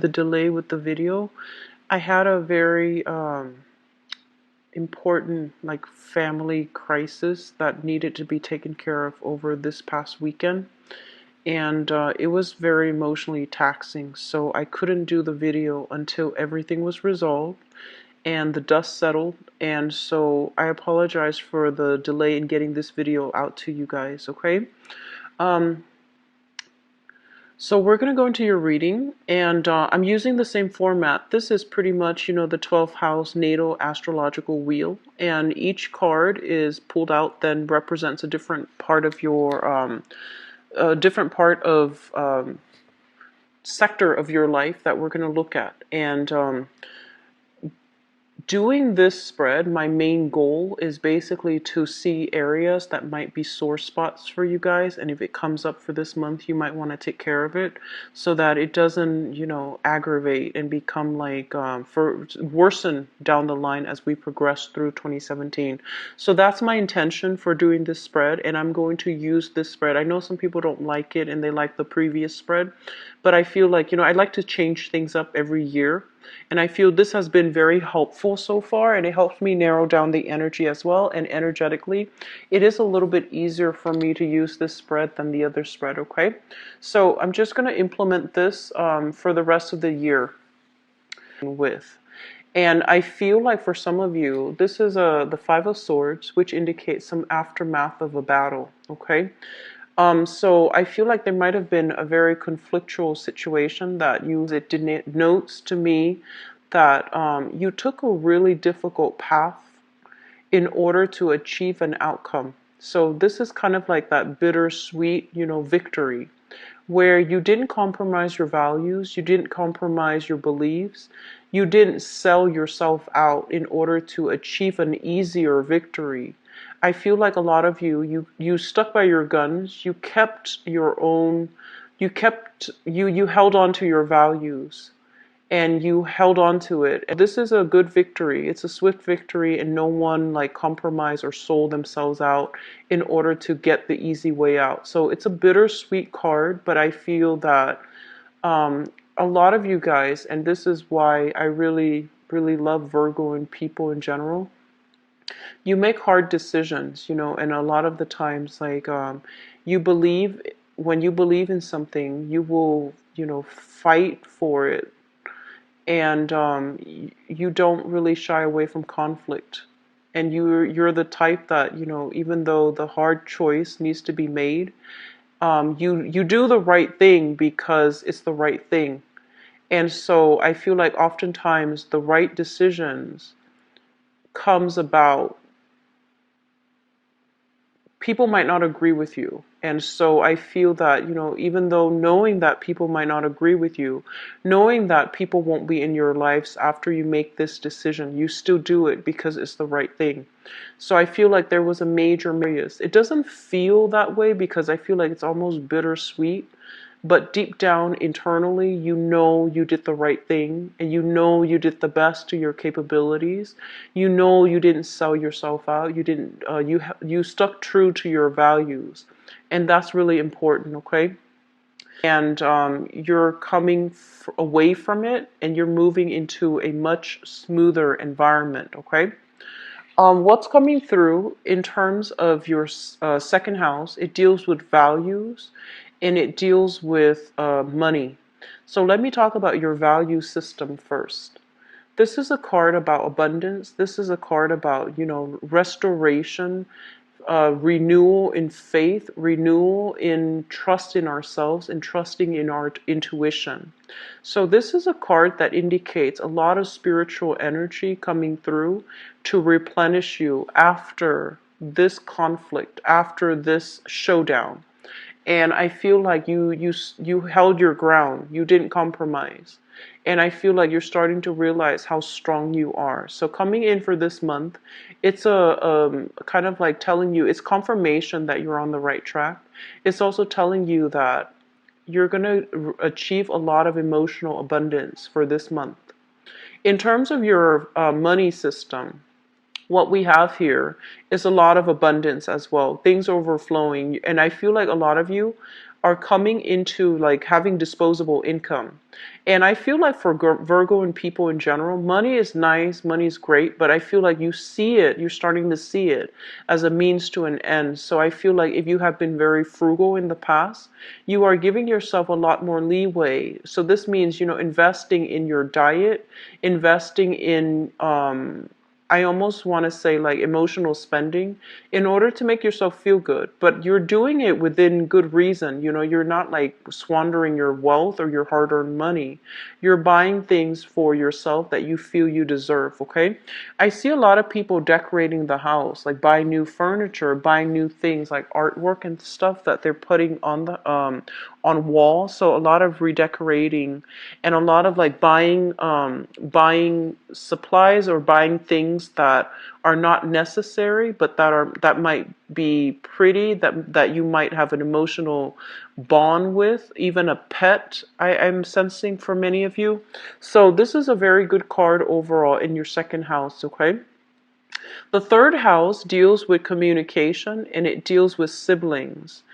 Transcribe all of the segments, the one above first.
the delay with the video. I had a very important like family crisis that needed to be taken care of over this past weekend, and it was very emotionally taxing, so I couldn't do the video until everything was resolved and the dust settled. And so I apologize for the delay in getting this video out to you guys. Okay, um, so we're going to go into your reading, and I'm using the same format. This is pretty much, the 12th house natal astrological wheel, and each card is pulled out, then represents a different part of your, a different part of sector of your life that we're going to look at. And doing this spread, my main goal is basically to see areas that might be sore spots for you guys, and if it comes up for this month, you might want to take care of it so that it doesn't, aggravate and become like for worsen down the line as we progress through 2017. So that's my intention for doing this spread, and I'm going to use this spread. I know some people don't like it and they like the previous spread, but I feel like, I like to change things up every year. And I feel this has been very helpful so far, and it helps me narrow down the energy as well. And energetically, it is a little bit easier for me to use this spread than the other spread, okay? So I'm just going to implement this for the rest of the year with. And I feel like for some of you, this is the Five of Swords, which indicates some aftermath of a battle, okay? So I feel like there might have been a very conflictual situation that it denotes to me that you took a really difficult path in order to achieve an outcome. So this is kind of like that bittersweet, victory, where you didn't compromise your values, you didn't compromise your beliefs, you didn't sell yourself out in order to achieve an easier victory. I feel like a lot of you stuck by your guns, you kept your own, you held on to your values, and you held on to it. This is a good victory. It's a swift victory, and no one like compromised or sold themselves out in order to get the easy way out. So it's a bittersweet card, but I feel that a lot of you guys, and this is why I really, really love Virgo and people in general, you make hard decisions, and a lot of the times, like, when you believe in something, you will, fight for it, and you don't really shy away from conflict. And you're the type that, even though the hard choice needs to be made, you do the right thing because it's the right thing. And so I feel like oftentimes the right decisions comes about, people might not agree with you. And so I feel that, even though knowing that people might not agree with you, knowing that people won't be in your lives after you make this decision, you still do it because it's the right thing. So I feel like there was a major barriers. It doesn't feel that way because I feel like it's almost bittersweet. But deep down internally, you did the right thing, and you did the best to your capabilities. You didn't sell yourself out. You didn't. You stuck true to your values, and that's really important. Okay, and you're coming away from it, and you're moving into a much smoother environment. Okay. What's coming through in terms of your second house, it deals with values and it deals with money. So let me talk about your value system first. This is a card about abundance. This is a card about, restoration, renewal in faith, renewal in trust in ourselves, and trusting in our intuition. So this is a card that indicates a lot of spiritual energy coming through to replenish you after this conflict, after this showdown. And I feel like you held your ground. You didn't compromise. And I feel like you're starting to realize how strong you are. So coming in for this month, it's a kind of like telling you, it's confirmation that you're on the right track. It's also telling you that you're going to achieve a lot of emotional abundance for this month. In terms of your money system, what we have here is a lot of abundance as well, things overflowing. And I feel like a lot of you are coming into like having disposable income. And I feel like for Virgo and people in general, money is nice, money is great, but I feel like you see it, you're starting to see it as a means to an end. So I feel like if you have been very frugal in the past, you are giving yourself a lot more leeway. So this means, investing in your diet, investing in I almost want to say like emotional spending in order to make yourself feel good. But you're doing it within good reason. You're not like squandering your wealth or your hard-earned money. You're buying things for yourself that you feel you deserve, okay? I see a lot of people decorating the house, like buying new furniture, buying new things like artwork and stuff that they're putting on walls. So a lot of redecorating and a lot of like buying supplies or buying things that are not necessary but that might be pretty, that you might have an emotional bond with, even a pet. I'm sensing for many of you. So this is a very good card overall in your second house, okay? The third house deals with communication and it deals with siblings.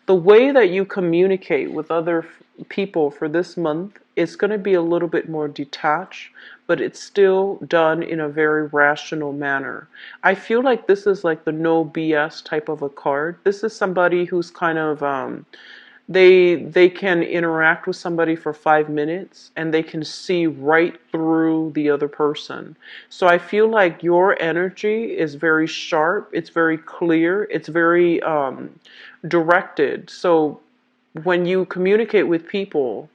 The way that you communicate with other people for this month is going to be a little bit more detached, but it's still done in a very rational manner. I feel like this is like the no BS type of a card. This is somebody who's kind of they can interact with somebody for 5 minutes and they can see right through the other person. So I feel like your energy is very sharp, it's very clear, it's very directed. So when you communicate with people,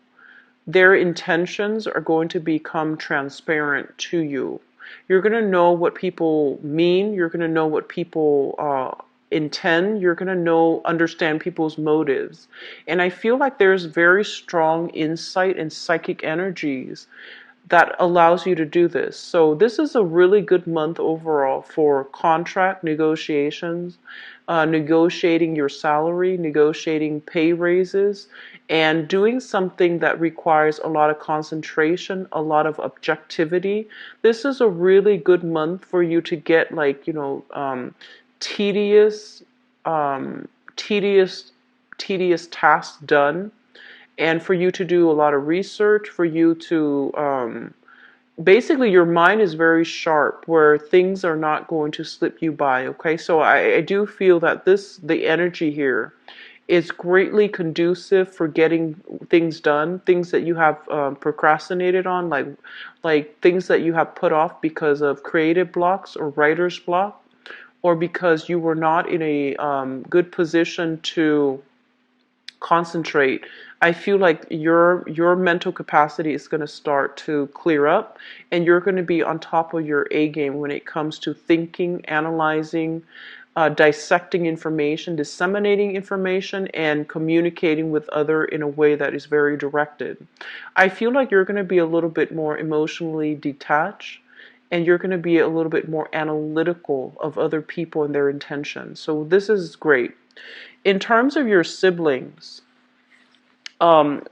their intentions are going to become transparent to you. You're going to know what people mean. You're going to know what people intend. You're going to understand people's motives. And I feel like there's very strong insight and psychic energies that allows you to do this. So this is a really good month overall for contract negotiations, negotiating your salary, negotiating pay raises, and doing something that requires a lot of concentration, a lot of objectivity. This is a really good month for you to get like, tedious, um, tedious, tedious tasks done, and for you to do a lot of research, for you to basically your mind is very sharp where things are not going to slip you by, okay? So I do feel that the energy here is greatly conducive for getting things done, things that you have procrastinated on, like things that you have put off because of creative blocks or writer's block, or because you were not in a good position to concentrate. I feel like your mental capacity is going to start to clear up, and you're going to be on top of your A game when it comes to thinking, analyzing, dissecting information, disseminating information, and communicating with other in a way that is very directed. I feel like you're going to be a little bit more emotionally detached, and you're going to be a little bit more analytical of other people and their intentions. So this is great. In terms of your siblings,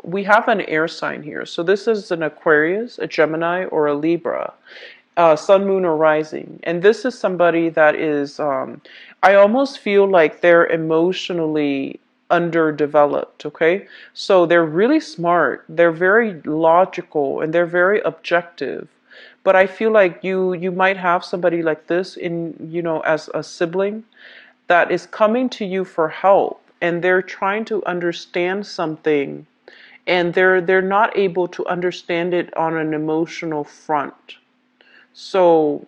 we have an air sign here. So this is an Aquarius, a Gemini, or a Libra, Sun, Moon, or Rising. And this is somebody that is, I almost feel like they're emotionally underdeveloped, okay? So they're really smart, they're very logical, and they're very objective. But I feel like you might have somebody like this in, as a sibling that is coming to you for help, and they're trying to understand something, and they're not able to understand it on an emotional front. So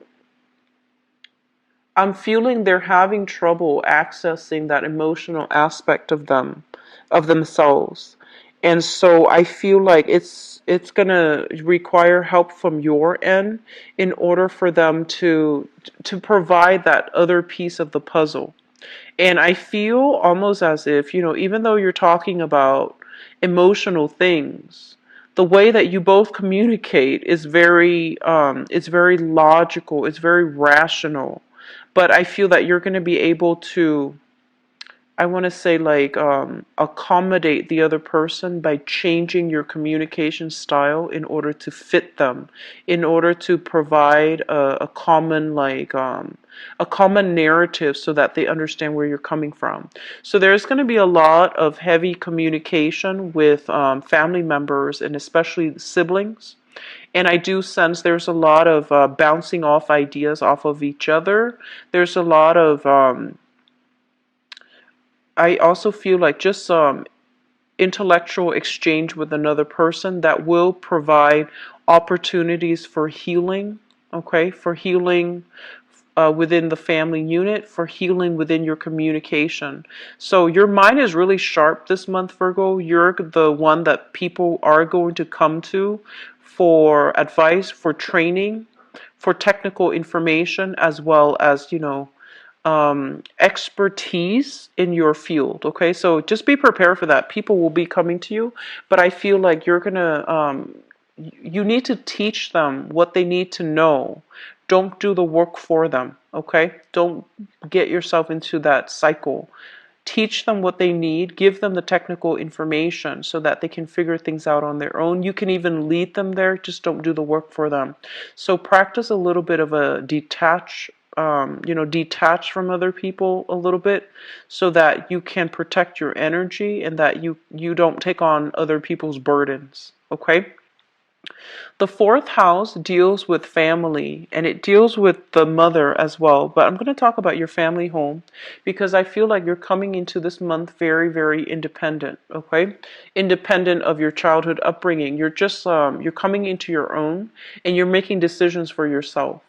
I'm feeling they're having trouble accessing that emotional aspect of themselves. And so I feel like it's gonna require help from your end in order for them to provide that other piece of the puzzle. And I feel almost as if, even though you're talking about emotional things, the way that you both communicate is it's very logical, it's very rational. But I feel that you're going to be able to I want to say like accommodate the other person by changing your communication style in order to fit them, in order to provide a common a common narrative so that they understand where you're coming from. So there's going to be a lot of heavy communication with family members and especially siblings. And I do sense there's a lot of bouncing off ideas off of each other. There's a lot of I also feel like just intellectual exchange with another person that will provide opportunities for healing, okay, for healing within the family unit, for healing within your communication. So your mind is really sharp this month, Virgo. You're the one that people are going to come to for advice, for training, for technical information, as well as, expertise in your field. Okay, so just be prepared for that. People will be coming to you, but I feel like you're gonna, you need to teach them what they need to know. Don't do the work for them. Okay, don't get yourself into that cycle. Teach them what they need, give them the technical information so that they can figure things out on their own. You can even lead them there, just don't do the work for them. So practice a little bit of a detach from other people a little bit so that you can protect your energy and that you don't take on other people's burdens. Okay? The fourth house deals with family and it deals with the mother as well. But I'm going to talk about your family home because I feel like you're coming into this month very, very independent. Okay, independent of your childhood upbringing. You're just you're coming into your own and you're making decisions for yourself.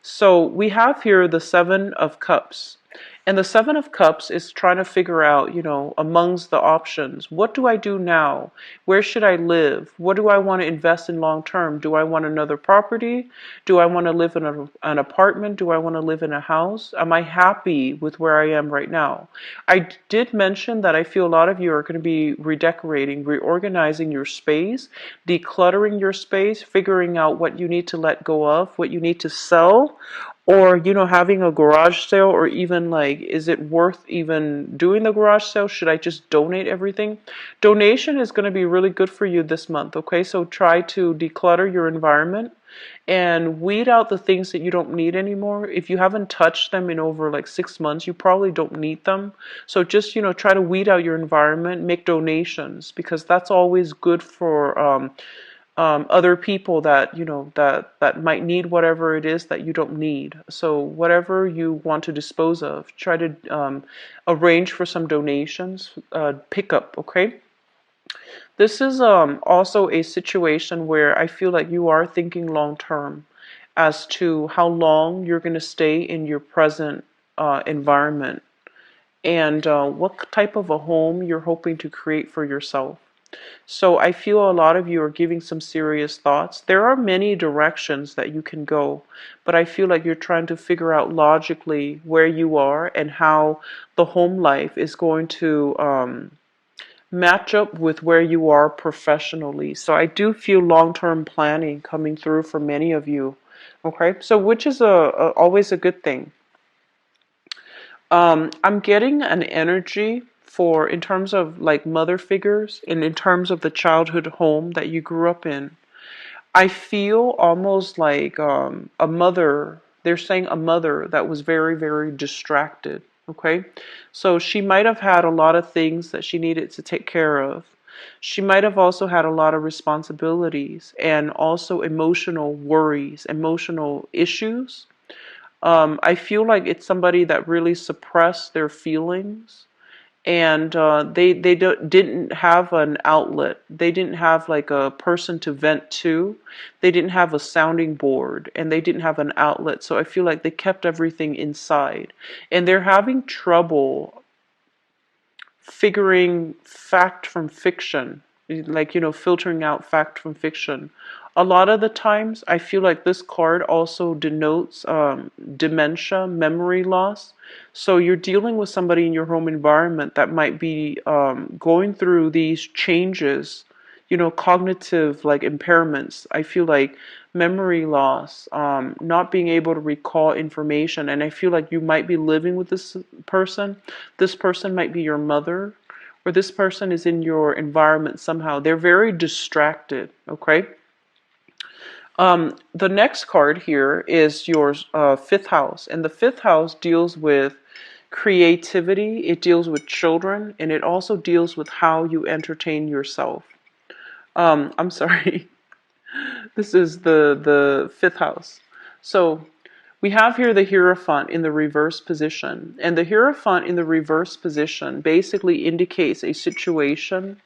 So we have here the Seven of Cups. And the Seven of Cups is trying to figure out, amongst the options, what do I do now? Where should I live? What do I want to invest in long term? Do I want another property? Do I want to live in an apartment? Do I want to live in a house? Am I happy with where I am right now? I did mention that I feel a lot of you are going to be redecorating, reorganizing your space, decluttering your space, figuring out what you need to let go of, what you need to sell, or having a garage sale, or even like, is it worth even doing the garage sale? Should I just donate everything? Donation is going to be really good for you this month. Okay, so try to declutter your environment and weed out the things that you don't need anymore. If you haven't touched them in over like 6 months, you probably don't need them. So just try to weed out your environment, make donations, because that's always good for other people that that might need whatever it is that you don't need. So whatever you want to dispose of, try to arrange for some donations, pick up. Okay. This is also a situation where I feel like you are thinking long term as to how long you're going to stay in your present environment and what type of a home you're hoping to create for yourself. So I feel a lot of you are giving some serious thoughts. There are many directions that you can go, but I feel like you're trying to figure out logically where you are and how the home life is going to match up with where you are professionally. So I do feel long-term planning coming through for many of you. Okay, so which is always a good thing. I'm getting an energy for in terms of like mother figures and in terms of the childhood home that you grew up in. I feel almost like a mother, they're saying a mother that was very, very distracted. Okay. So she might have had a lot of things that she needed to take care of. She might have also had a lot of responsibilities and also emotional worries, emotional issues. I feel like it's somebody that really suppressed their feelings and didn't have an outlet. They didn't have like a person to vent to. They didn't have a sounding board and they didn't have an outlet. So I feel like they kept everything inside and they're having trouble figuring fact from fiction, like, filtering out fact from fiction. A lot of the times, I feel like this card also denotes dementia, memory loss. So you're dealing with somebody in your home environment that might be going through these changes, cognitive like impairments. I feel like memory loss, not being able to recall information. And I feel like you might be living with this person. This person might be your mother, or this person is in your environment somehow. They're very distracted, okay? The next card here is your fifth house, and the fifth house deals with creativity, it deals with children, and it also deals with how you entertain yourself. I'm sorry. This is the fifth house. So we have here the Hierophant in the reverse position. And the Hierophant in the reverse position basically indicates a situation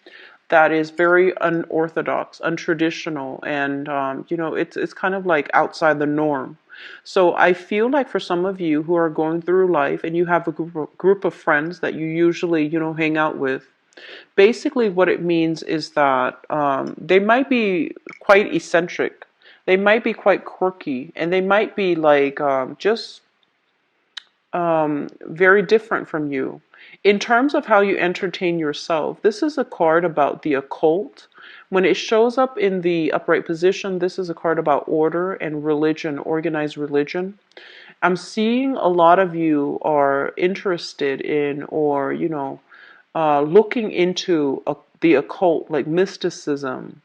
that is very unorthodox, untraditional, and it's kind of like outside the norm. So I feel like for some of you who are going through life and you have a group of friends that you usually hang out with, basically what it means is that they might be quite eccentric, they might be quite quirky, and they might be like just very different from you. In terms of how you entertain yourself, this is a card about the occult. When it shows up in the upright position, this is a card about order and religion, organized religion. I'm seeing a lot of you are interested in, or, looking into the occult, like mysticism,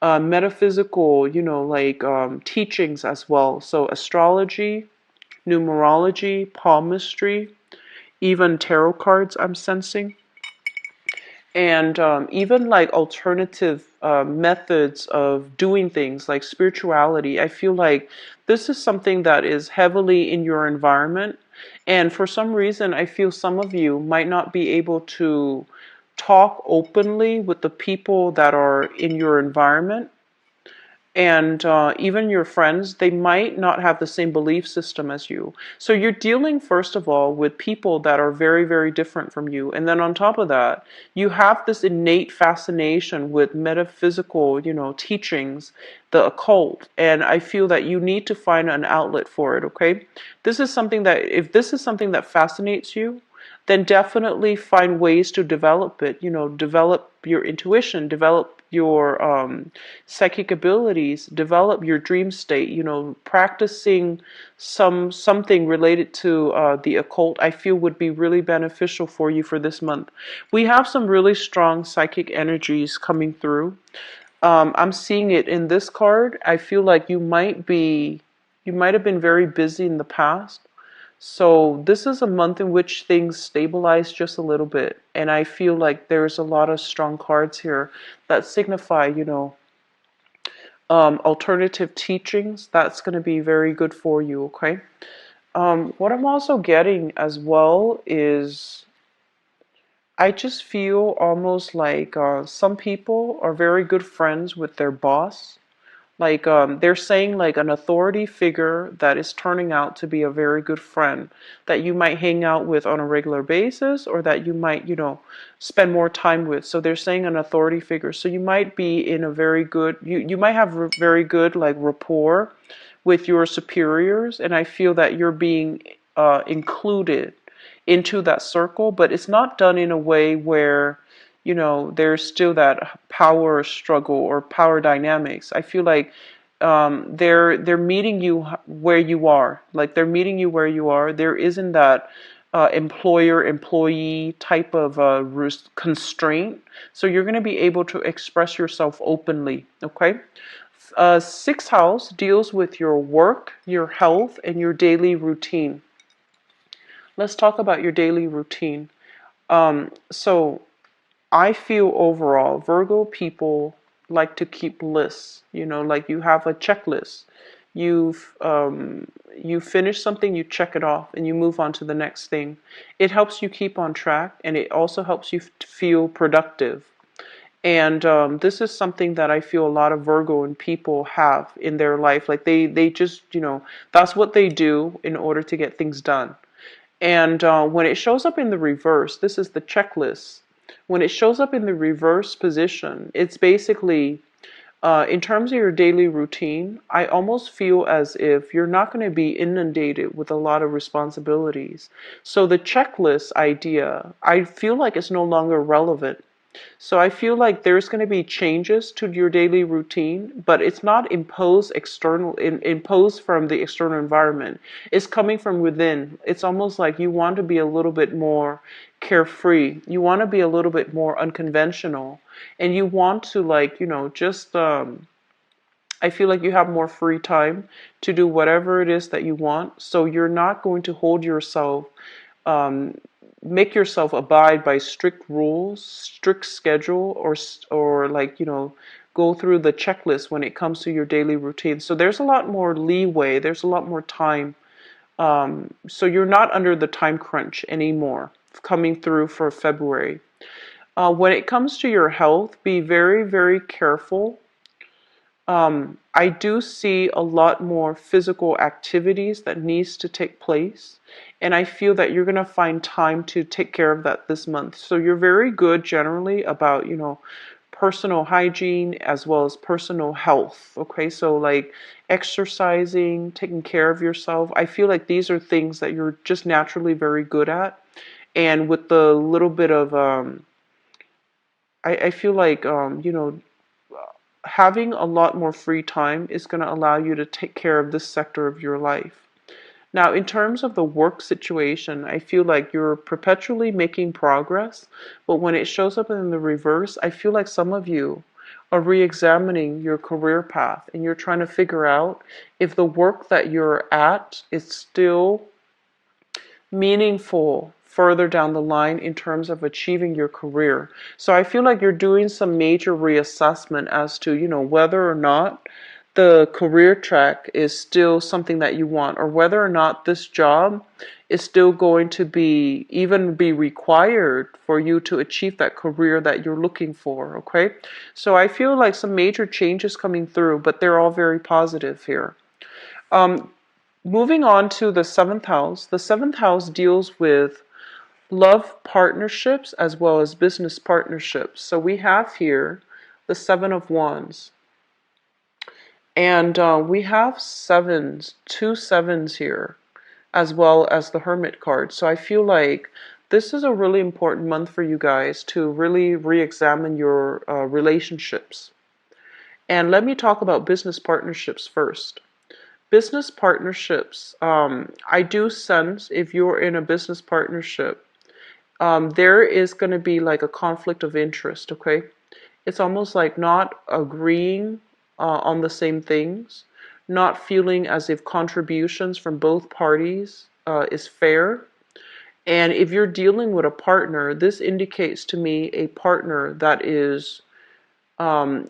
metaphysical, like teachings as well. So astrology, numerology, palmistry, even tarot cards I'm sensing, and even like alternative methods of doing things like spirituality. I feel like this is something that is heavily in your environment, and for some reason I feel some of you might not be able to talk openly with the people that are in your environment. And even your friends, they might not have the same belief system as you. So you're dealing, first of all, with people that are very, very different from you. And then on top of that, you have this innate fascination with metaphysical, teachings, the occult. And I feel that you need to find an outlet for it, okay? This is something that, if this is something that fascinates you, then definitely find ways to develop it. Develop your intuition, develop your psychic abilities, develop your dream state. Practicing something related to the occult, I feel would be really beneficial for you for this month. We have some really strong psychic energies coming through. I'm seeing it in this card. I feel like you might have been very busy in the past. So this is a month in which things stabilize just a little bit. And I feel like there's a lot of strong cards here that signify, alternative teachings. That's going to be very good for you, okay? What I'm also getting as well is I just feel almost like some people are very good friends with their boss. Like they're saying like an authority figure that is turning out to be a very good friend that you might hang out with on a regular basis, or that you might, spend more time with. So they're saying an authority figure. So you might be in a very good, you might have very good like rapport with your superiors. And I feel that you're being included into that circle, but it's not done in a way where there's still that power struggle or power dynamics. I feel like they're meeting you where you are. Like they're meeting you where you are. There isn't that employer-employee type of constraint. So you're going to be able to express yourself openly, okay? Sixth house deals with your work, your health, and your daily routine. Let's talk about your daily routine. So I feel overall, Virgo people like to keep lists. Like you have a checklist. You finish something, you check it off, and you move on to the next thing. It helps you keep on track, and it also helps you feel productive. And this is something that I feel a lot of Virgo and people have in their life. Like they just, that's what they do in order to get things done. And when it shows up in the reverse, this is the checklist. When it shows up in the reverse position, it's basically, in terms of your daily routine, I almost feel as if you're not going to be inundated with a lot of responsibilities. So the checklist idea, I feel like it's no longer relevant. So I feel like there's going to be changes to your daily routine, but it's not imposed from the external environment. It's coming from within. It's almost like you want to be a little bit more carefree. You want to be a little bit more unconventional, and you want to, like, just I feel like you have more free time to do whatever it is that you want. So you're not going to hold yourself, um, make yourself abide by strict rules, strict schedule, or like, go through the checklist when it comes to your daily routine. So there's a lot more leeway. There's a lot more time. So you're not under the time crunch anymore coming through for February. When it comes to your health, be very, very careful. I do see a lot more physical activities that needs to take place, and I feel that you're going to find time to take care of that this month. So you're very good generally about, personal hygiene as well as personal health. Okay, so like exercising, taking care of yourself. I feel like these are things that you're just naturally very good at, and with the little bit of, I feel like, having a lot more free time is going to allow you to take care of this sector of your life. Now, in terms of the work situation, I feel like you're perpetually making progress, but when it shows up in the reverse, I feel like some of you are re-examining your career path and you're trying to figure out if the work that you're at is still meaningful further down the line in terms of achieving your career. So I feel like you're doing some major reassessment as to, whether or not the career track is still something that you want, or whether or not this job is still going to be required for you to achieve that career that you're looking for. Okay, so I feel like some major changes coming through, but they're all very positive here. um, Moving on to the seventh house. The seventh house deals with love partnerships as well as business partnerships. So we have here the Seven of Wands. And we have sevens, two sevens here, as well as the Hermit card. So I feel like this is a really important month for you guys to really re-examine your relationships. And let me talk about business partnerships first. Business partnerships, I do sense if you're in a business partnership, there is going to be like a conflict of interest, okay? It's almost like not agreeing on the same things, not feeling as if contributions from both parties is fair. And if you're dealing with a partner, this indicates to me a partner that is, um,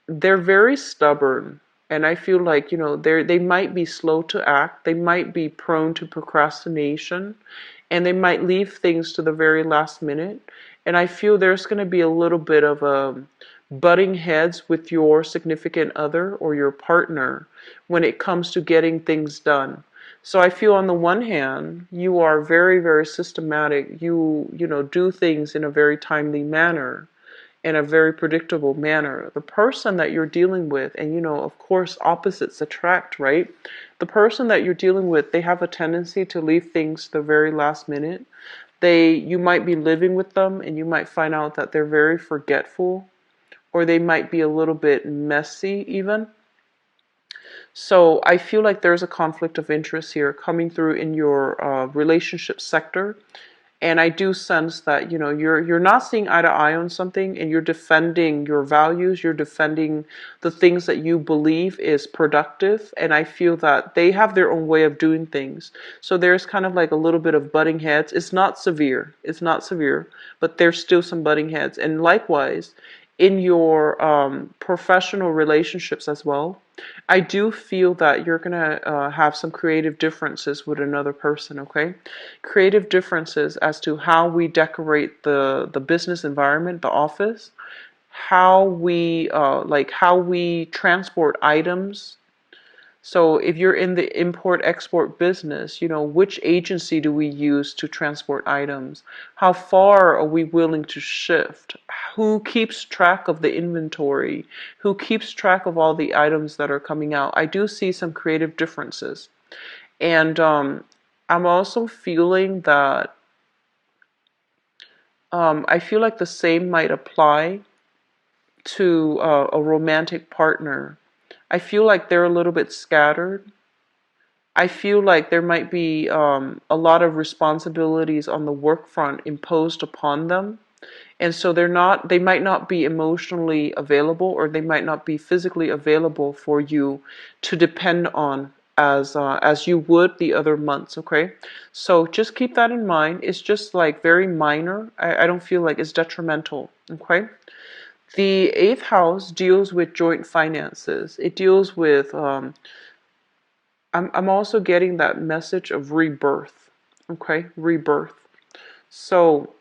they're very stubborn. And I feel like, they might be slow to act, they might be prone to procrastination, and they might leave things to the very last minute. And I feel there's going to be a little bit of a butting heads with your significant other or your partner when it comes to getting things done. So I feel on the one hand, you are very, very systematic. You do things in a very timely manner, in a very predictable manner. The person that you're dealing with, and of course, opposites attract, right? The person that you're dealing with, they have a tendency to leave things to the very last minute. You might be living with them and you might find out that they're very forgetful, or they might be a little bit messy even. So I feel like there's a conflict of interest here coming through in your relationship sector. And I do sense that, you're not seeing eye to eye on something, and you're defending your values, you're defending the things that you believe is productive, and I feel that they have their own way of doing things. So there's kind of like a little bit of butting heads. It's not severe. It's not severe, but there's still some butting heads. And likewise, in your professional relationships as well, I do feel that you're going to have some creative differences with another person, okay? Creative differences as to how we decorate the business environment, the office, how we how we transport items. So if you're in the import-export business, which agency do we use to transport items? How far are we willing to shift? Who keeps track of the inventory? Who keeps track of all the items that are coming out? I do see some creative differences. And I'm also feeling that I feel like the same might apply to a romantic partner. I feel like they're a little bit scattered. I feel like there might be a lot of responsibilities on the work front imposed upon them. And so they might not be emotionally available, or they might not be physically available for you to depend on as you would the other months, okay? So just keep that in mind. It's just like very minor. I don't feel like it's detrimental, okay? The eighth house deals with joint finances. It deals with, I'm also getting that message of rebirth, okay? Rebirth. So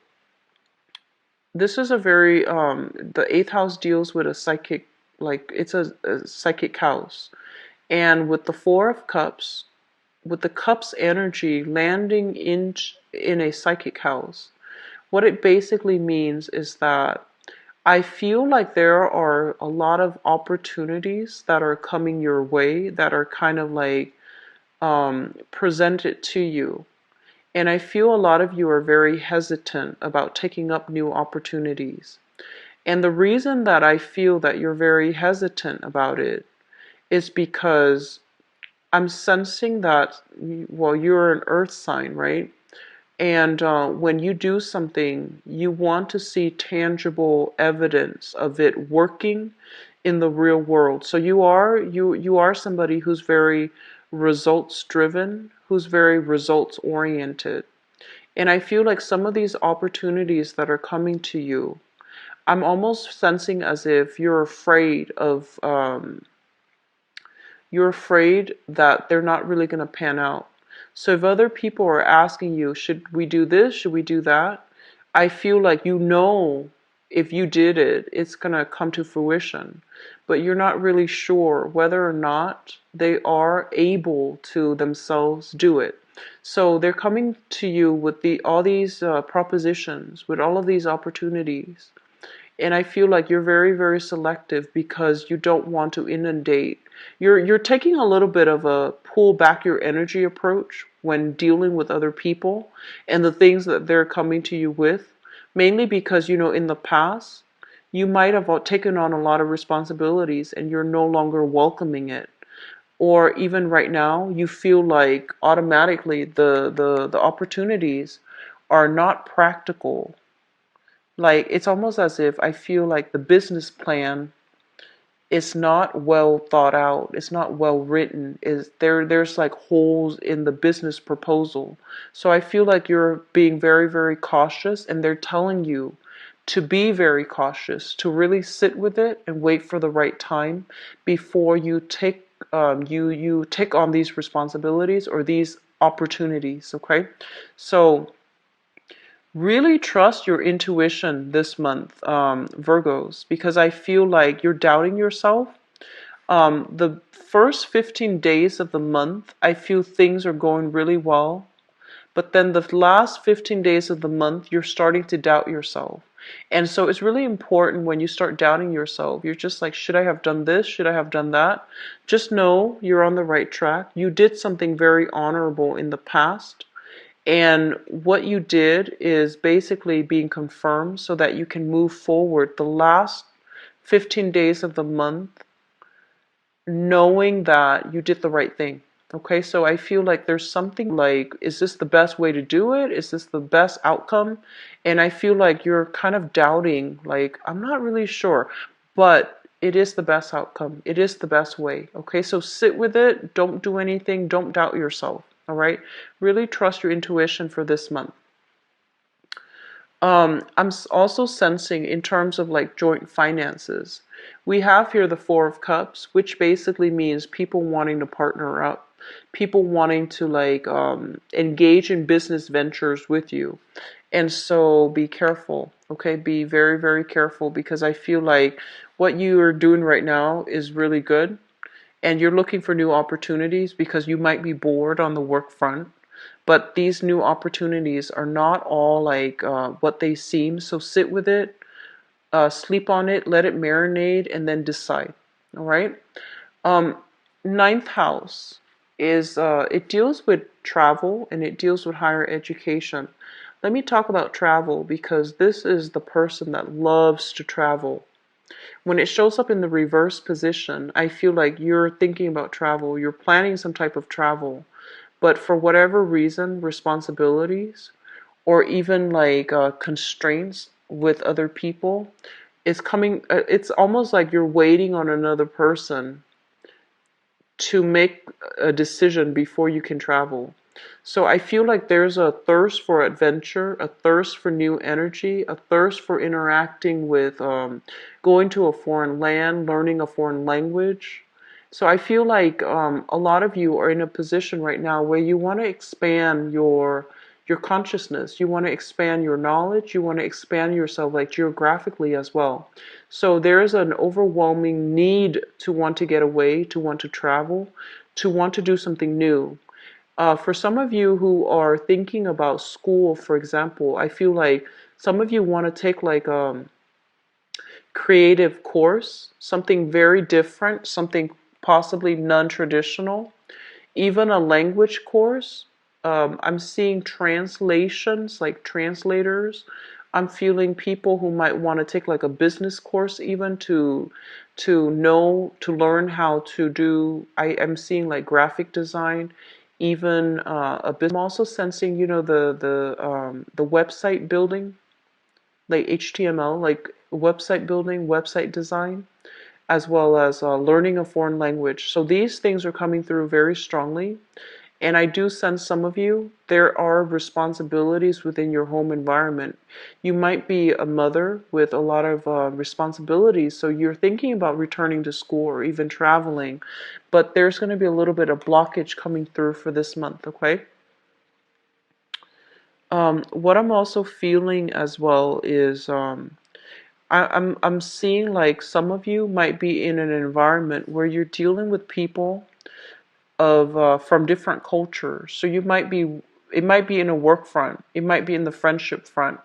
this is a very, the eighth house deals with a psychic, like it's a psychic house. And with the Four of Cups, with the Cups energy landing in a psychic house, what it basically means is that I feel like there are a lot of opportunities that are coming your way that are kind of like presented to you. And I feel a lot of you are very hesitant about taking up new opportunities. And the reason that I feel that you're very hesitant about it is because I'm sensing that, well, you're an earth sign, right? And when you do something, you want to see tangible evidence of it working in the real world. So you are somebody who's very results driven, who's very results oriented. And I feel like some of these opportunities that are coming to you, I'm almost sensing as if you're afraid that they're not really going to pan out. So if other people are asking you, should we do this? Should we do that? I feel like you know if you did it, it's going to come to fruition. But you're not really sure whether or not they are able to themselves do it. So they're coming to you with all these propositions, with all of these opportunities. And I feel like you're very, very selective because you don't want to inundate. You're taking a little bit of a pull back your energy approach when dealing with other people and the things that they're coming to you with, mainly because, in the past, you might have taken on a lot of responsibilities and you're no longer welcoming it. Or even right now, you feel like automatically the opportunities are not practical. Like, it's almost as if I feel like the business plan is not well thought out. It's not well written. There's like holes in the business proposal. So I feel like you're being very, very cautious, and they're telling you to be very cautious, to really sit with it and wait for the right time before you take on these responsibilities or these opportunities, okay? So really trust your intuition this month, Virgos, because I feel like you're doubting yourself. The first 15 days of the month, I feel things are going really well. But then the last 15 days of the month, you're starting to doubt yourself. And so it's really important when you start doubting yourself. You're just like, should I have done this? Should I have done that? Just know you're on the right track. You did something very honorable in the past. And what you did is basically being confirmed so that you can move forward the last 15 days of the month knowing that you did the right thing. Okay, so I feel like there's something like, is this the best way to do it? Is this the best outcome? And I feel like you're kind of doubting, like, I'm not really sure, but it is the best outcome. It is the best way. Okay, so sit with it. Don't do anything. Don't doubt yourself. All right, really trust your intuition for this month. I'm also sensing in terms of like joint finances. We have here the Four of Cups, which basically means people wanting to partner up, people wanting to like engage in business ventures with you. And so be careful, okay? Be very, very careful because I feel like what you are doing right now is really good. And you're looking for new opportunities because you might be bored on the work front. But these new opportunities are not all like what they seem. So sit with it, sleep on it, let it marinate, and then decide. All right. Um, Ninth house is it deals with travel and it deals with higher education. let me talk about travel, because this is the person that loves to travel. When it shows up in the reverse position, I feel like you're thinking about travel, you're planning some type of travel, but for whatever reason, responsibilities or even like constraints with other people is coming. It's almost like you're waiting on another person to make a decision before you can travel. So I feel like there's a thirst for adventure, a thirst for new energy, a thirst for interacting with, going to a foreign land, learning a foreign language. So I feel like a lot of you are in a position right now where you want to expand your consciousness, you want to expand your knowledge, you want to expand yourself like geographically as well. So there's an overwhelming need to want to get away, to want to travel, to want to do something new. For some of you who are thinking about school, for example, I feel like some of you want to take like a creative course, something very different, something possibly non-traditional, even a language course. I'm seeing translations, like translators. I'm feeling people who might want to take like a business course, even to learn how to do. I am seeing like graphic design, even a business. I'm also sensing, the website building, like HTML, like website building, website design, as well as learning a foreign language. So these things are coming through very strongly. And I do sense some of you, there are responsibilities within your home environment. You might be a mother with a lot of responsibilities, so you're thinking about returning to school or even traveling, but there's going to be a little bit of blockage coming through for this month, okay? What I'm also feeling as well is I'm seeing like some of you might be in an environment where you're dealing with people of from different cultures. So it might be in a work front, it might be in the friendship front,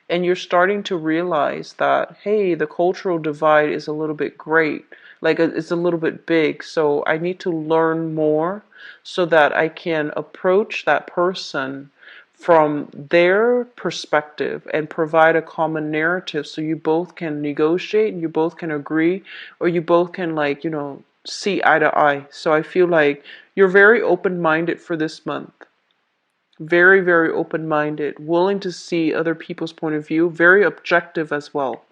and you're starting to realize that, hey, the cultural divide is a little bit great, like it's a little bit big. So I need to learn more so that I can approach that person from their perspective and provide a common narrative so you both can negotiate and you both can agree, or you both can, like, see eye to eye. So I feel like you're very open-minded for this month. Very, very open-minded, willing to see other people's point of view, very objective as well.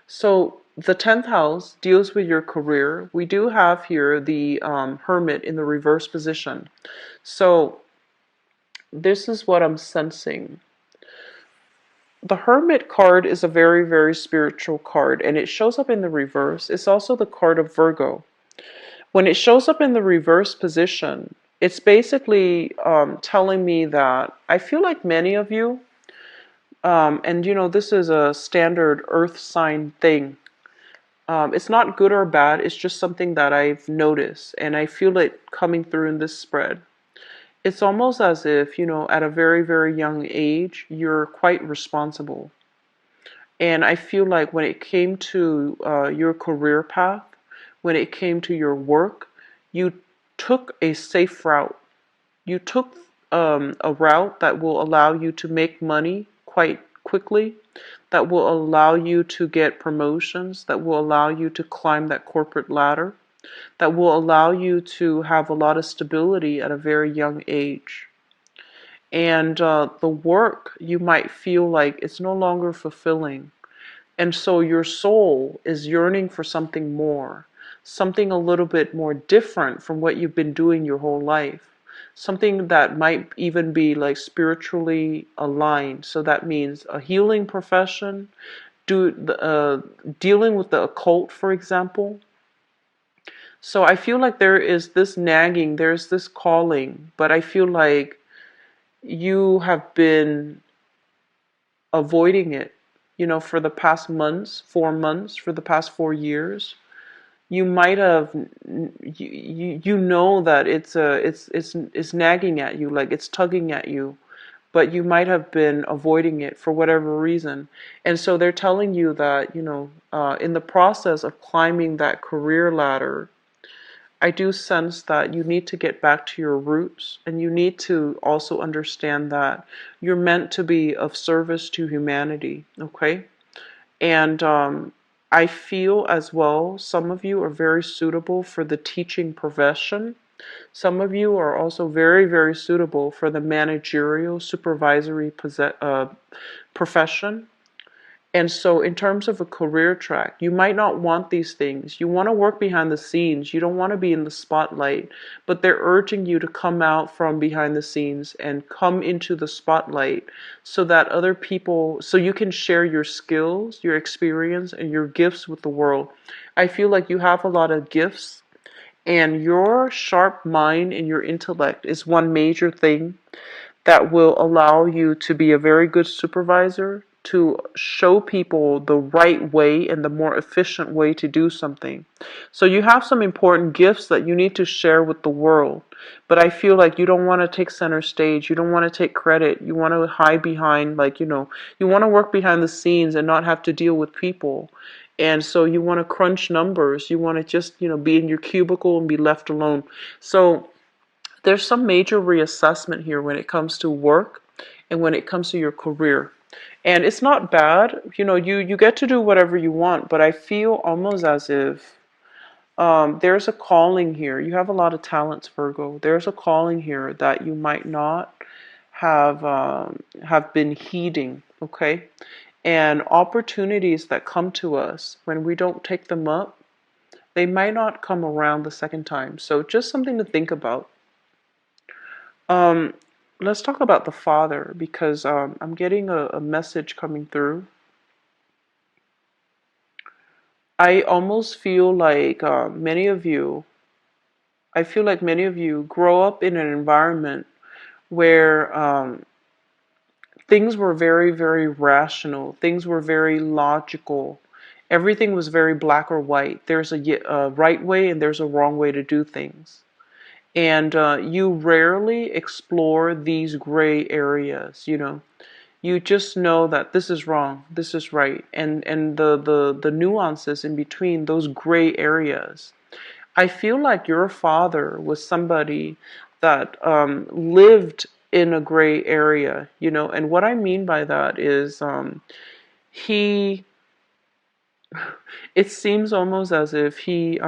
So the 10th house deals with your career. We do have here the Hermit in the reverse position. So this is what I'm sensing. The Hermit card is a very, very spiritual card, and it shows up in the reverse. It's also the card of Virgo. When it shows up in the reverse position, it's basically telling me that I feel like many of you, and this is a standard earth sign thing. It's not good or bad, it's just something that I've noticed, and I feel it coming through in this spread. It's almost as if, at a very, very young age, you're quite responsible. And I feel like when it came to your career path, when it came to your work, you took a safe route. You took a route that will allow you to make money quite quickly, that will allow you to get promotions, that will allow you to climb that corporate ladder, that will allow you to have a lot of stability at a very young age. And the work, you might feel like it's no longer fulfilling. And so your soul is yearning for something more, something a little bit more different from what you've been doing your whole life. Something that might even be like spiritually aligned. So that means a healing profession, dealing with the occult, for example. So I feel like there is this nagging, there's this calling, but I feel like you have been avoiding it, for the past months, 4 months, for the past 4 years. You might have, you know that it's nagging at you, like it's tugging at you, but you might have been avoiding it for whatever reason. And so they're telling you that, in the process of climbing that career ladder, I do sense that you need to get back to your roots, and you need to also understand that you're meant to be of service to humanity, okay? And I feel as well, some of you are very suitable for the teaching profession. Some of you are also very, very suitable for the managerial, supervisory profession. And so, in terms of a career track, you might not want these things. You want to work behind the scenes. You don't want to be in the spotlight. But they're urging you to come out from behind the scenes and come into the spotlight so that other people, so you can share your skills, your experience, and your gifts with the world. I feel like you have a lot of gifts, and your sharp mind and your intellect is one major thing that will allow you to be a very good supervisor, to show people the right way and the more efficient way to do something. So you have some important gifts that you need to share with the world. But I feel like you don't want to take center stage. You don't want to take credit. You want to hide behind, like, you want to work behind the scenes and not have to deal with people. And so you want to crunch numbers. You want to just, be in your cubicle and be left alone. So there's some major reassessment here when it comes to work and when it comes to your career. And it's not bad, you get to do whatever you want, but I feel almost as if there's a calling here. You have a lot of talents, Virgo. There's a calling here that you might not have been heeding, okay? And opportunities that come to us when we don't take them up, they might not come around the second time. So just something to think about. Um, let's talk about the father because I'm getting a message coming through. I almost feel like I feel like many of you grow up in an environment where things were very, very rational. Things were very logical. Everything was very black or white. There's a right way and there's a wrong way to do things. And you rarely explore these gray areas. You just know that this is wrong, this is right, and the nuances in between those gray areas. I feel like your father was somebody that lived in a gray area, and what I mean by that is he it seems almost as if he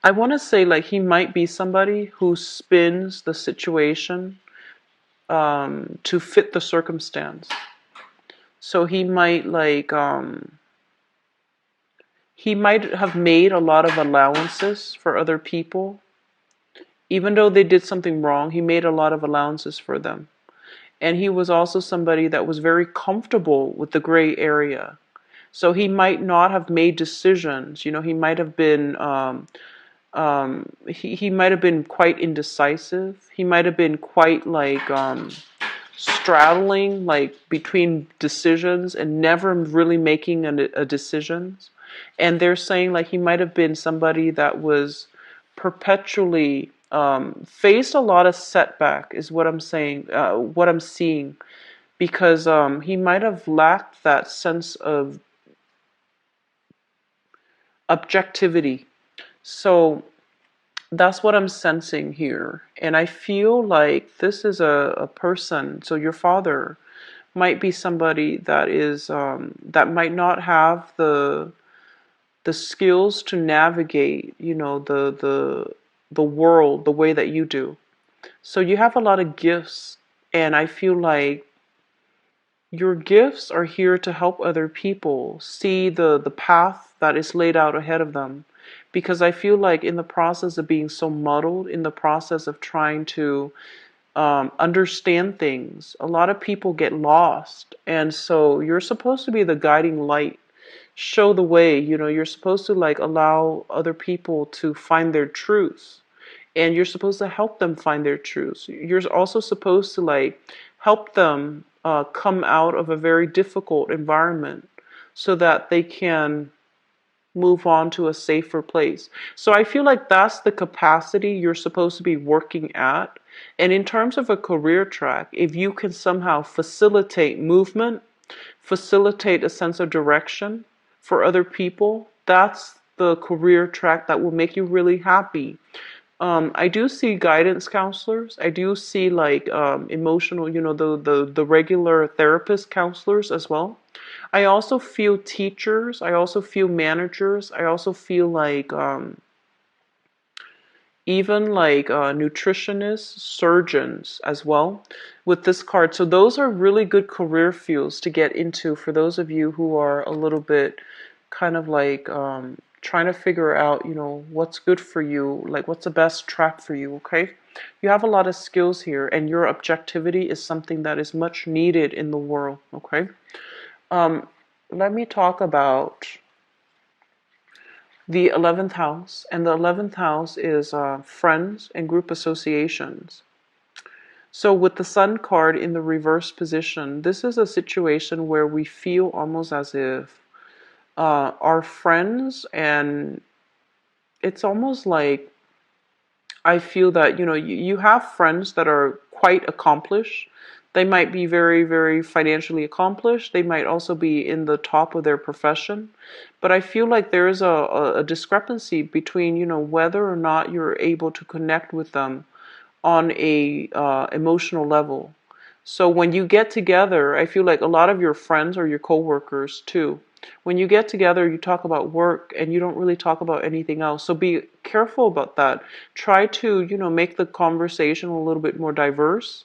I want to say like he might be somebody who spins the situation to fit the circumstance. So he might have made a lot of allowances for other people. Even though they did something wrong, he made a lot of allowances for them. And he was also somebody that was very comfortable with the gray area. So he might not have made decisions. He might have been he might have been quite indecisive. He might have been quite like straddling like between decisions and never really making a decisions. And they're saying like he might have been somebody that was perpetually faced a lot of setback is what I'm saying, what I'm seeing, because he might have lacked that sense of objectivity. So that's what I'm sensing here. And I feel like this is a person, so your father might be somebody that is that might not have the skills to navigate, the world the way that you do. So you have a lot of gifts, and I feel like your gifts are here to help other people see the path that is laid out ahead of them. Because I feel like in the process of being so muddled, in the process of trying to understand things, a lot of people get lost. And so you're supposed to be the guiding light, show the way. You're supposed to like allow other people to find their truth. And you're supposed to help them find their truths. You're also supposed to like help them come out of a very difficult environment so that they can move on to a safer place. So I feel like that's the capacity you're supposed to be working at. And in terms of a career track, if you can somehow facilitate movement, facilitate a sense of direction for other people, the career track that will make you really happy. I do see guidance counselors. I do see like emotional, you know, the regular therapist counselors as well. I also feel teachers. I also feel managers. I also feel like even like nutritionists, surgeons as well with this card. So those are really good career fields to get into for those of you who are a little bit kind of like trying to figure out, you know, what's good for you, like what's the best track for you, okay? You have a lot of skills here, and your objectivity is something that is much needed in the world, okay? Um, Let me talk about the 11th house, and the 11th house is friends and group associations. So with the Sun card in the reverse position, this is a situation where we feel almost as if our friends, and it's almost like I feel that, you know, you have friends that are quite accomplished. They might be very, very financially accomplished. They might also be in the top of their profession. But I feel like there is a discrepancy between, you know, whether or not you're able to connect with them on a emotional level. So when you get together, I feel like a lot of your friends or your coworkers too, when you get together, you talk about work and you don't really talk about anything else. So be careful about that. Try to, you know, make the conversation a little bit more diverse.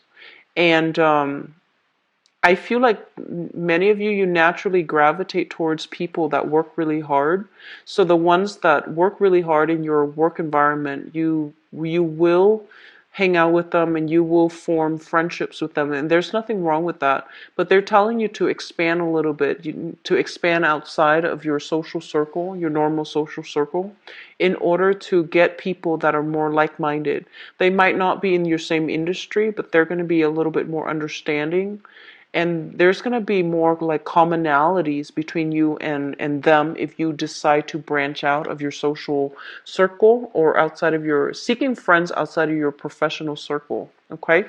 And I feel like many of you, you naturally gravitate towards people that work really hard. So the ones that work really hard in your work environment, you will hang out with them and you will form friendships with them. And there's nothing wrong with that. But they're telling you to expand a little bit, to expand outside of your social circle, your normal social circle, in order to get people that are more like-minded. They might not be in your same industry, but they're going to be a little bit more understanding, and there's going to be more like commonalities between you and them if you decide to branch out of your social circle or outside of your seeking friends outside of your professional circle. Okay.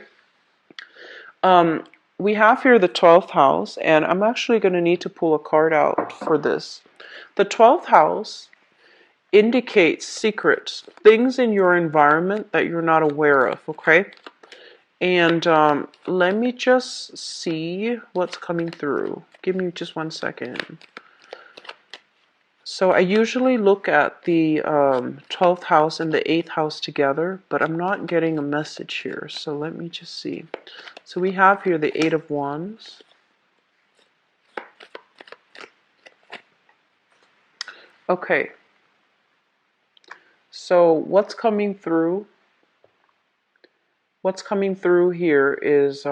um we have here the 12th house, and I'm actually going to need to pull a card out for this. The 12th house indicates secrets, things in your environment that you're not aware of. Okay. And let me just see what's coming through. Give me just 1 second. So I usually look at the 12th house and the 8th house together, but I'm not getting a message here. So let me just see. So we have here the 8 of Wands. Okay. So what's coming through? What's coming through here is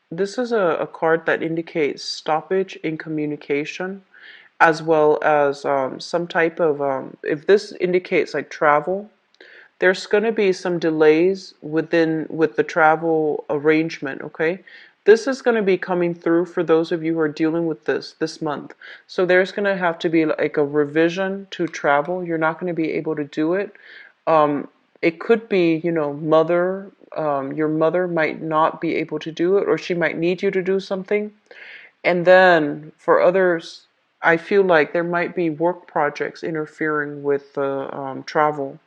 this is a card that indicates stoppage in communication, as well as some type of, if this indicates like travel, there's going to be some delays with the travel arrangement, okay? This is going to be coming through for those of you who are dealing with this month. So there's going to have to be like a revision to travel. You're not going to be able to do it. It could be, you know, your mother might not be able to do it, or she might need you to do something. And then for others, I feel like there might be work projects interfering with the travel.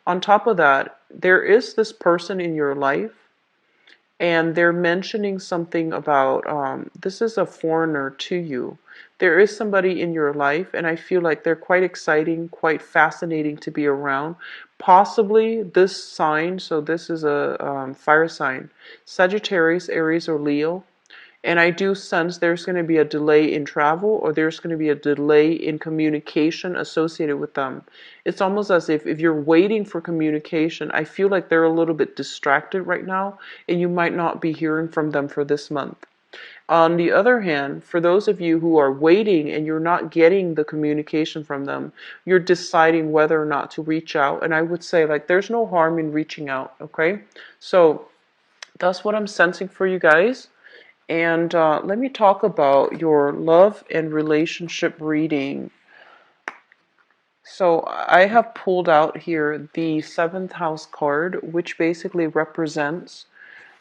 On top of that, there is this person in your life, and they're mentioning something about this is a foreigner to you. There is somebody in your life, and I feel like they're quite exciting, quite fascinating to be around. Possibly this sign, so this is a fire sign, Sagittarius, Aries, or Leo. And I do sense there's going to be a delay in travel, or there's going to be a delay in communication associated with them. It's almost as if you're waiting for communication, I feel like they're a little bit distracted right now, and you might not be hearing from them for this month. On the other hand, for those of you who are waiting and you're not getting the communication from them, you're deciding whether or not to reach out. And I would say, like, there's no harm in reaching out, okay? So that's what I'm sensing for you guys. And let me talk about your love and relationship reading. So I have pulled out here the 7th house card, which basically represents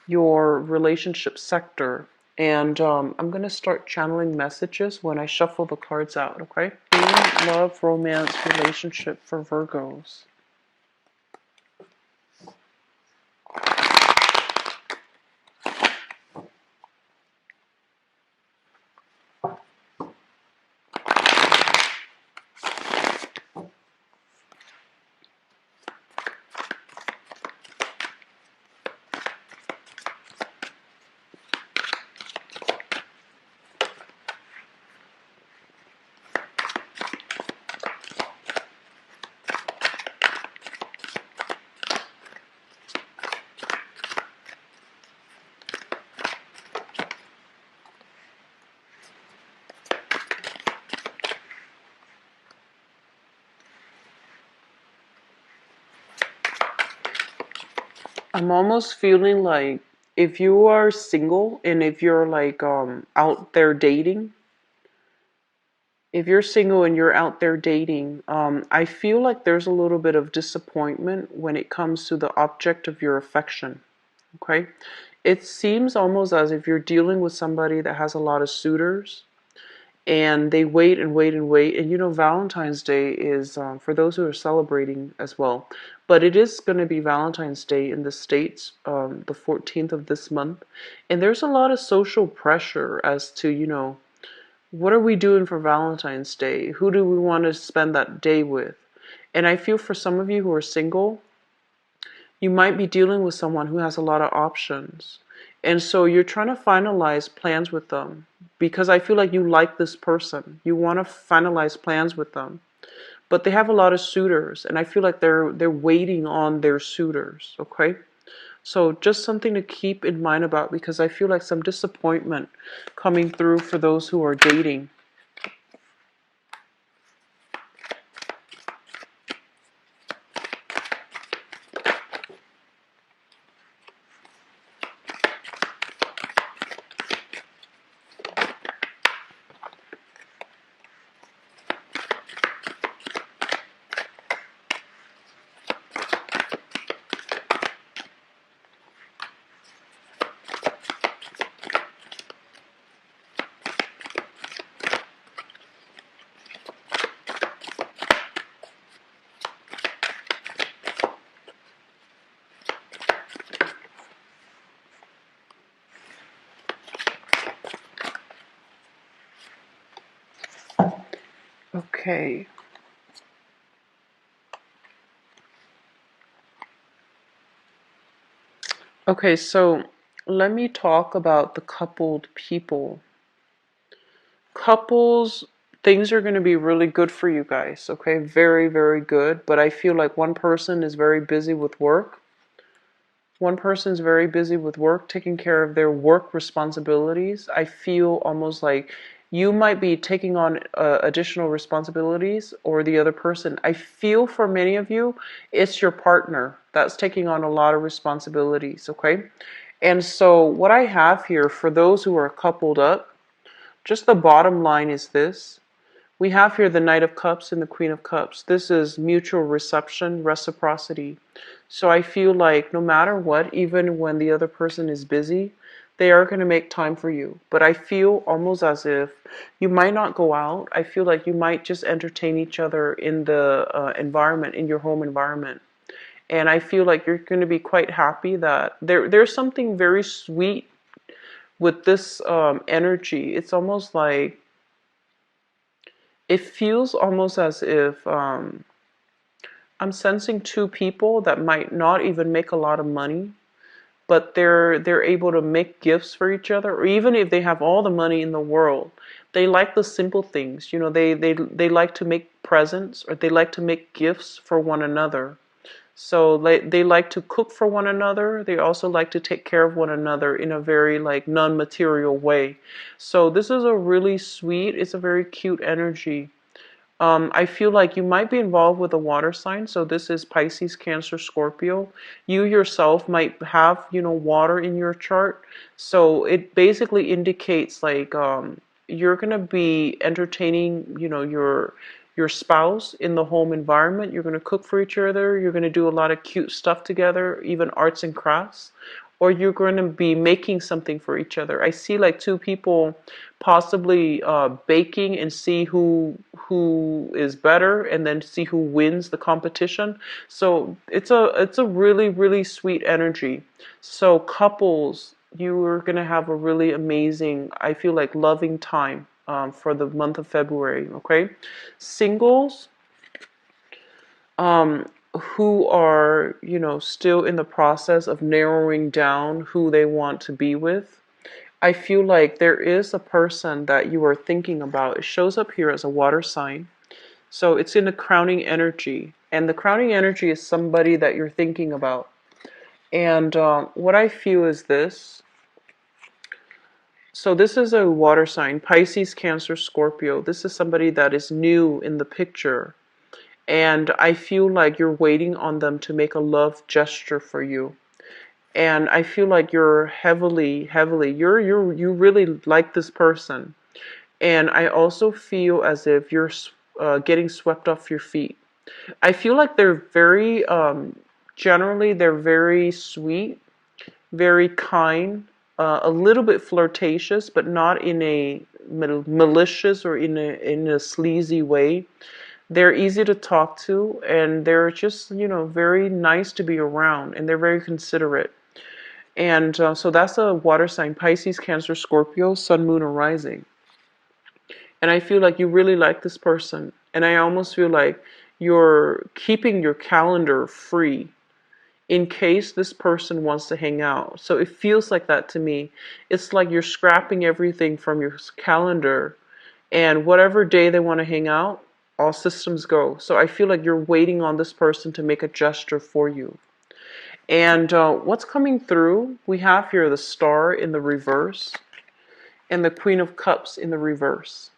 your relationship sector. And I'm going to start channeling messages when I shuffle the cards out, okay? love, romance, relationship for Virgos. I'm almost feeling like if you are single and if you're like out there dating, if you're single and you're out there dating, I feel like there's a little bit of disappointment when it comes to the object of your affection. Okay? It seems almost as if you're dealing with somebody that has a lot of suitors and they wait and wait and wait. And you know, Valentine's Day is for those who are celebrating as well, but it is going to be Valentine's Day in the States, the 14th of this month. And there's a lot of social pressure as to, you know, what are we doing for Valentine's Day? Who do we want to spend that day with? And I feel for some of you who are single, you might be dealing with someone who has a lot of options. And so you're trying to finalize plans with them because I feel like you like this person. You want to finalize plans with them. But they have a lot of suitors and I feel like they're waiting on their suitors, okay? So just something to keep in mind about because I feel like some disappointment coming through for those who are dating. Okay. Okay, so let me talk about the coupled people. Couples, things are going to be really good for you guys, okay? Very, very good. But I feel like one person is very busy with work. One person's very busy with work, taking care of their work responsibilities. I feel almost like you might be taking on additional responsibilities, or the other person. I feel for many of you, it's your partner that's taking on a lot of responsibilities, okay? And so what I have here for those who are coupled up, just the bottom line is this. We have here the Knight of Cups and the Queen of Cups. This is mutual reception, reciprocity. So I feel like no matter what, even when the other person is busy, they are going to make time for you. But I feel almost as if you might not go out. I feel like you might just entertain each other in the environment, in your home environment. And I feel like you're going to be quite happy that there's something very sweet with this energy. It's almost like it feels almost as if I'm sensing two people that might not even make a lot of money, but they're able to make gifts for each other, or even if they have all the money in the world, they like the simple things. You know, they like to make presents or they like to make gifts for one another. So they like to cook for one another. They also like to take care of one another in a very like non-material way. So this is a really sweet, it's a very cute energy. I feel like you might be involved with a water sign. So this is Pisces, Cancer, Scorpio. You yourself might have, you know, water in your chart. So it basically indicates like you're going to be entertaining, you know, your spouse in the home environment. You're going to cook for each other. You're going to do a lot of cute stuff together, even arts and crafts. or you're going to be making something for each other. I see like two people possibly baking and see who is better, and then see who wins the competition. So it's a really sweet energy. So couples, you are going to have a really amazing, I feel like, loving time for the month of February. Okay, singles, um, who are, still in the process of narrowing down who they want to be with. I feel like there is a person that you are thinking about. It shows up here as a water sign. So it's in the crowning energy. And the crowning energy is somebody that you're thinking about. And what I feel is this. So this is a water sign, Pisces, Cancer, Scorpio. This is somebody that is new in the picture. And I feel like you're waiting on them to make a love gesture for you. And I feel like you're you really like this person. And I also feel as if you're getting swept off your feet. I feel like they're very, generally, they're very sweet, very kind, a little bit flirtatious, but not in a malicious or in a sleazy way. They're easy to talk to, and they're just, very nice to be around, and they're very considerate. And so that's a water sign, Pisces, Cancer, Scorpio, Sun, Moon, or Rising. And I feel like you really like this person. And I almost feel like you're keeping your calendar free in case this person wants to hang out. So it feels like that to me. It's like you're scrapping everything from your calendar, and whatever day they want to hang out, all systems go. So I feel like you're waiting on this person to make a gesture for you. And what's coming through, we have here the Star in the reverse and the Queen of Cups in the reverse.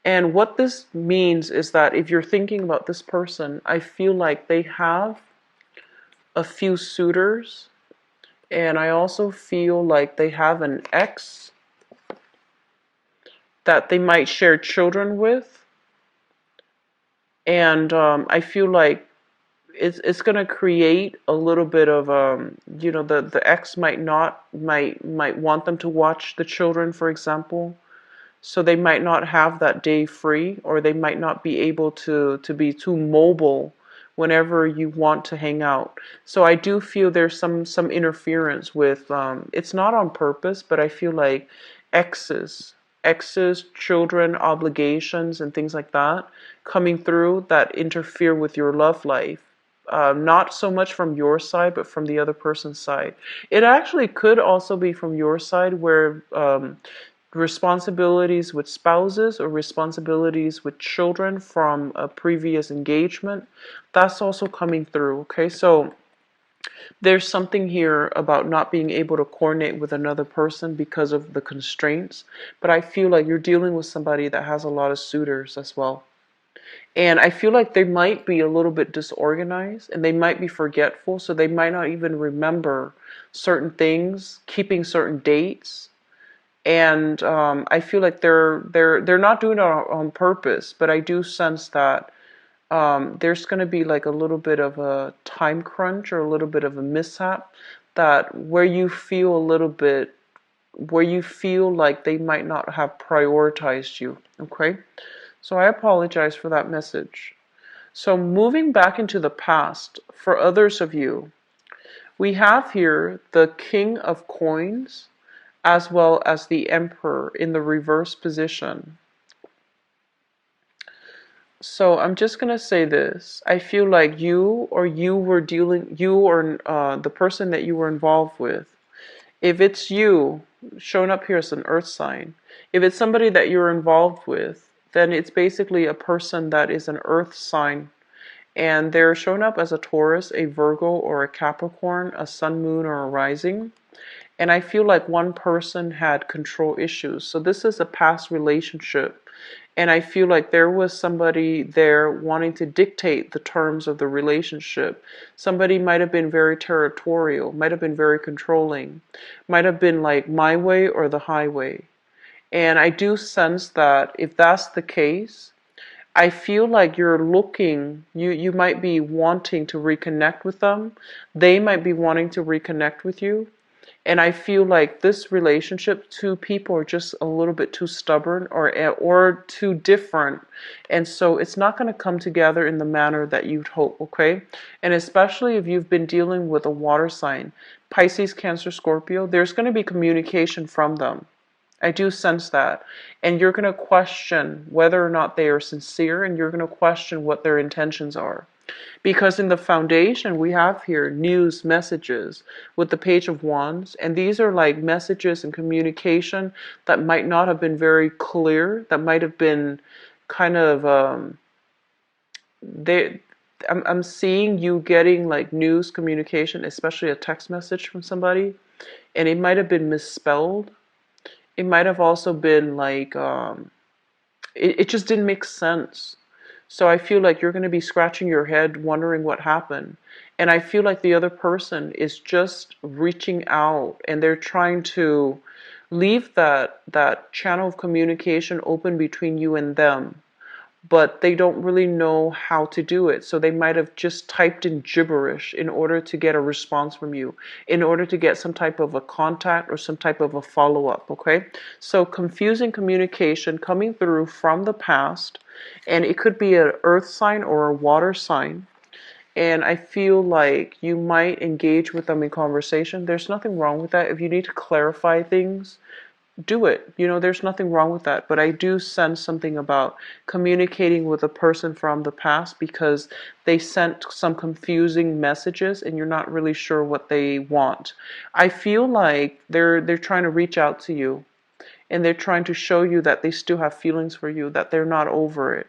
And what this means is that if you're thinking about this person, I feel like they have a few suitors, and I also feel like they have an ex that they might share children with. And I feel like it's going to create a little bit of the ex might want them to watch the children, for example. So they might not have that day free, or they might not be able to be too mobile whenever you want to hang out. So I do feel there's some interference with, it's not on purpose, but I feel like exes, children, obligations, and things like that coming through that interfere with your love life. Not so much from your side, but from the other person's side. It actually could also be from your side, where responsibilities with spouses or responsibilities with children from a previous engagement, that's also coming through. Okay, so there's something here about not being able to coordinate with another person because of the constraints, but I feel like you're dealing with somebody that has a lot of suitors as well. And I feel like they might be a little bit disorganized, and they might be forgetful, so they might not even remember certain things, keeping certain dates. And I feel like they're not doing it on purpose, but I do sense that there's going to be like a little bit of a time crunch or a little bit of a mishap, that where you feel like they might not have prioritized you. Okay, so I apologize for that message. So moving back into the past, for others of you, we have here the King of Coins as well as the Emperor in the reverse position. So I'm just going to say this. I feel like you or the person that you were involved with, if it's you, shown up here as an earth sign, if it's somebody that you're involved with, then it's basically a person that is an earth sign. And they're shown up as a Taurus, a Virgo, or a Capricorn, a sun, moon, or a rising. And I feel like one person had control issues. So this is a past relationship. And I feel like there was somebody there wanting to dictate the terms of the relationship. Somebody might have been very territorial, might have been very controlling, might have been like my way or the highway. And I do sense that if that's the case, I feel like you're looking, you might be wanting to reconnect with them. They might be wanting to reconnect with you. And I feel like this relationship, two people are just a little bit too stubborn or too different. And so it's not going to come together in the manner that you'd hope, okay? And especially if you've been dealing with a water sign, Pisces, Cancer, Scorpio, there's going to be communication from them. I do sense that. And you're going to question whether or not they are sincere, and you're going to question what their intentions are. Because in the foundation, we have here news messages with the Page of Wands. And these are like messages and communication that might not have been very clear, that might have been kind of, they, I'm seeing you getting like news communication, especially a text message from somebody, and it might have been misspelled. It might have also been like, it just didn't make sense. So I feel like you're going to be scratching your head wondering what happened. And I feel like the other person is just reaching out and they're trying to leave that channel of communication open between you and them, but they don't really know how to do it. So they might have just typed in gibberish in order to get a response from you, in order to get some type of a contact or some type of a follow-up, okay? So confusing communication coming through from the past, and it could be an earth sign or a water sign. And I feel like you might engage with them in conversation. There's nothing wrong with that. If you need to clarify things, do it. You know, there's nothing wrong with that. But I do sense something about communicating with a person from the past because they sent some confusing messages and you're not really sure what they want. I feel like they're trying to reach out to you and they're trying to show you that they still have feelings for you, that they're not over it.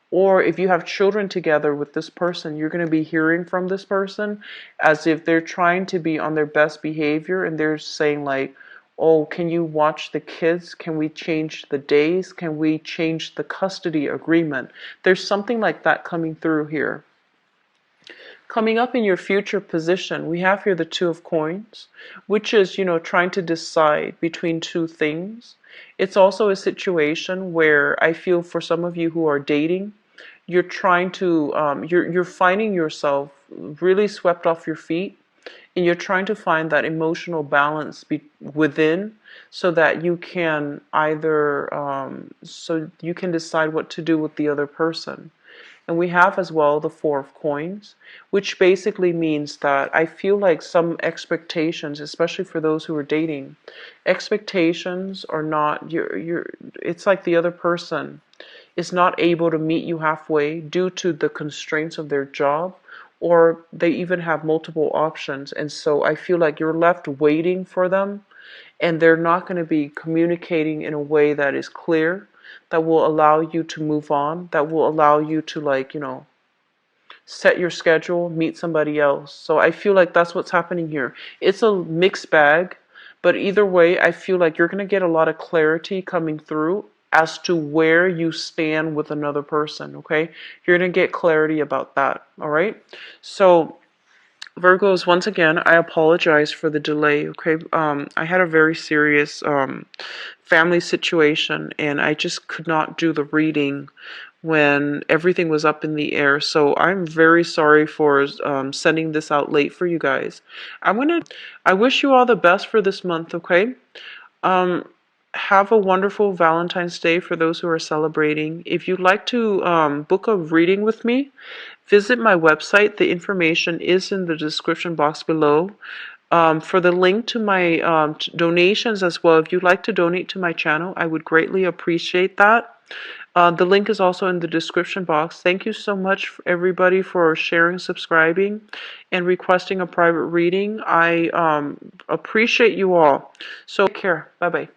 Or if you have children together with this person, you're going to be hearing from this person as if they're trying to be on their best behavior and they're saying like, oh, can you watch the kids? Can we change the days? Can we change the custody agreement? There's something like that coming through here. Coming up in your future position, we have here the Two of Coins, which is, you know, trying to decide between two things. It's also a situation where I feel for some of you who are dating, you're trying to, you're finding yourself really swept off your feet, and you're trying to find that emotional balance within so that you can either, so you can decide what to do with the other person. And we have as well the Four of Coins, which basically means that I feel like some expectations, especially for those who are dating, expectations are not, it's like the other person is not able to meet you halfway due to the constraints of their job, or they even have multiple options. And so I feel like you're left waiting for them, and they're not going to be communicating in a way that is clear, that will allow you to move on, that will allow you to, like, you know, set your schedule, meet somebody else. So I feel like that's what's happening here. It's a mixed bag, but either way, I feel like you're going to get a lot of clarity coming through as to where you stand with another person, okay? You're going to get clarity about that, all right? So Virgos, once again, I apologize for the delay, okay? I had a very serious family situation, and I just could not do the reading when everything was up in the air. So I'm very sorry for sending this out late for you guys. I wish you all the best for this month, okay? Have a wonderful Valentine's Day for those who are celebrating. If you'd like to book a reading with me, visit my website. The information is in the description box below. For the link to my donations as well, if you'd like to donate to my channel, I would greatly appreciate that. The link is also in the description box. Thank you so much, everybody, for sharing, subscribing, and requesting a private reading. I appreciate you all. So take care. Bye-bye.